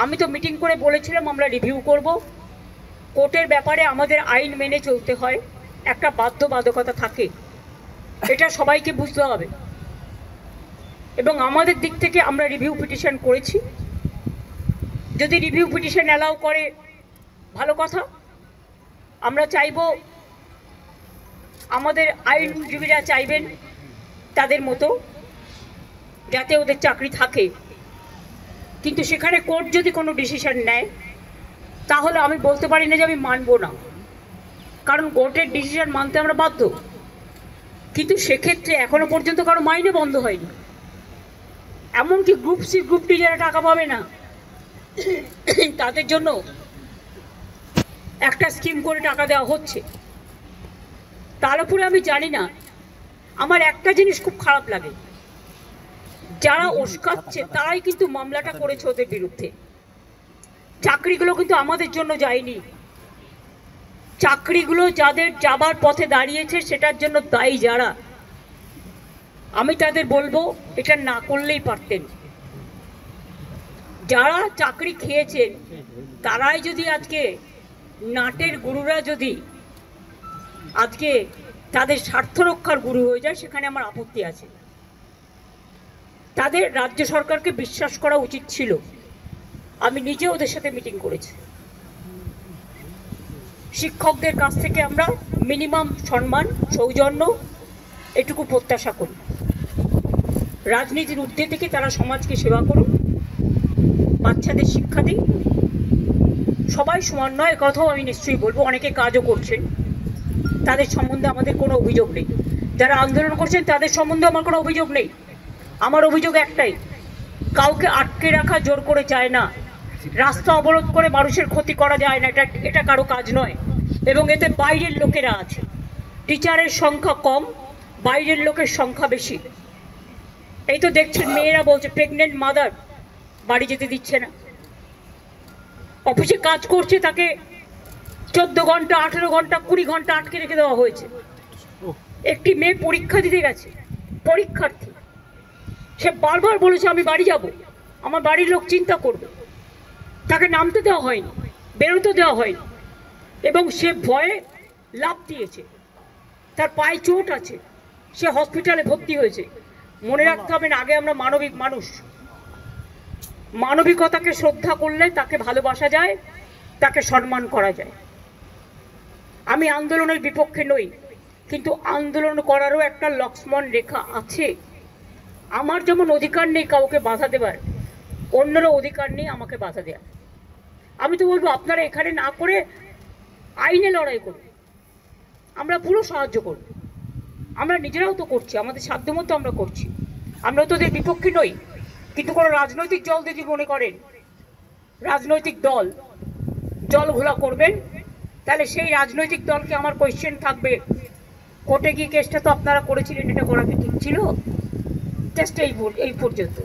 আমি তো মিটিং করে বলেছিলাম আমরা রিভিউ করব। কোর্টের ব্যাপারে আমাদের আইন মেনে চলতে হয়, একটা বাধ্যবাধকতা থাকে, এটা সবাইকে বুঝতে হবে। এবং আমাদের দিক থেকে আমরা রিভিউ পিটিশন করেছি। যদি রিভিউ পিটিশন অ্যালাউ করে ভালো কথা। আমরা চাইব, আমাদের আইনজীবীরা চাইবেন তাদের মতো যাতে ওদের চাকরি থাকে, কিন্তু সেখানে কোর্ট যদি কোনো ডিসিশন নেয় তাহলে আমি বলতে পারি না যে আমি মানব না, কারণ কোর্টের ডিসিশন মানতে আমরা বাধ্য। কিন্তু সেক্ষেত্রে এখনো পর্যন্ত কারো মাইনে বন্ধ হয়নি, এমনকি গ্রুপ সি গ্রুপ ডি যারা টাকা পাবে না তাদের জন্য একটা স্কিম করে টাকা দেওয়া হচ্ছে। তার উপরে আমি জানি না, আমার একটা জিনিস খুব খারাপ লাগে, যারা উস্কাচ্ছে তারাই কিন্তু মামলাটা করেছে ওদের বিরুদ্ধে। চাকরিগুলো কিন্তু আমাদের জন্য যায়নি, চাকরিগুলো যাদের যাবার পথে দাঁড়িয়েছে সেটার জন্য দায়ী যারা, আমি তাদের বলবো এটা না করলেই পারতেন। যারা চাকরি খেয়েছেন তারাই যদি আজকে নাটের গুরুরা যদি আজকে তাদের স্বার্থ রক্ষার গুরু হয়ে যায়, সেখানে আমার আপত্তি আছে। তাদের রাজ্য সরকারকে বিশ্বাস করা উচিত ছিল। আমি নিজে ওদের সাথে মিটিং করেছি। শিক্ষকদের কাছ থেকে আমরা মিনিমাম সম্মান, সৌজন্য এটুকু প্রত্যাশা করি। রাজনীতির ঊর্ধ্বে থেকে তারা সমাজকে সেবা করুন, বাচ্চাদের শিক্ষা দিন। সবাই সমান নয়, কথাও আমি নিশ্চয়ই বলবো। অনেকে কাজও করছেন, তাদের সম্বন্ধে আমাদের কোনো অভিযোগ নেই। যারা আন্দোলন করছেন তাদের সম্বন্ধে আমার কোনো অভিযোগ নেই। আমার অভিযোগ একটাই, কাউকে আটকে রাখা জোর করে যায় না, রাস্তা অবরোধ করে মানুষের ক্ষতি করা যায় না, এটা কারো কাজ নয়। এবং এতে বাইরের লোকেরা আছে, টিচারের সংখ্যা কম, বাইরের লোকের সংখ্যা বেশি। এই তো দেখছেন মেয়েরা বলছে প্রেগনেন্ট মাদার বাড়ি যেতে দিচ্ছে না, অফিসে কাজ করছে তাকে 14 ঘন্টা 18 ঘন্টা 20 ঘন্টা আটকে রেখে দেওয়া হয়েছে। একটি মেয়ে পরীক্ষা দিতে গেছে, পরীক্ষার্থী, সে বারবার বলেছে আমি বাড়ি যাব, আমার বাড়ির লোক চিন্তা করবে, তাকে নামতে দেওয়া হয়নি, বেরোতে দেওয়া হয়নি, এবং সে ভয়ে লাফ দিয়েছে, তার পায়ে চোট আছে, সে হসপিটালে ভর্তি হয়েছে। মনে রাখতে হবে না, আগে আমরা মানবিক মানুষ, মানবিকতাকে শ্রদ্ধা করলে তাকে ভালোবাসা যায়, তাকে সম্মান করা যায়। আমি আন্দোলনের বিপক্ষে নই, কিন্তু আন্দোলন করারও একটা লক্ষ্মণ রেখা আছে। আমার যেমন অধিকার নেই কাউকে বাধা দেবার, অন্যেরও অধিকার নেই আমাকে বাধা দেওয়ার। আমি তো বলবো আপনারা এখানে না করে আইনে লড়াই করুন, আমরা পুরো সাহায্য করব। আমরা নিজেরাও তো করছি, আমাদের সাধ্যমতো আমরা করছি, আমরা তো ওদের বিপক্ষে নই। কিন্তু কোনো রাজনৈতিক দল যদি মনে করেন রাজনৈতিক দল জল ঘোলা করবেন, তাহলে সেই রাজনৈতিক দলকে আমার কোয়েশ্চেন থাকবে, কোর্টে গিয়ে কেসটা তো আপনারা করেছিলেন, এটা করা কি ঠিক ছিল? জাস্ট এই পর্যন্ত।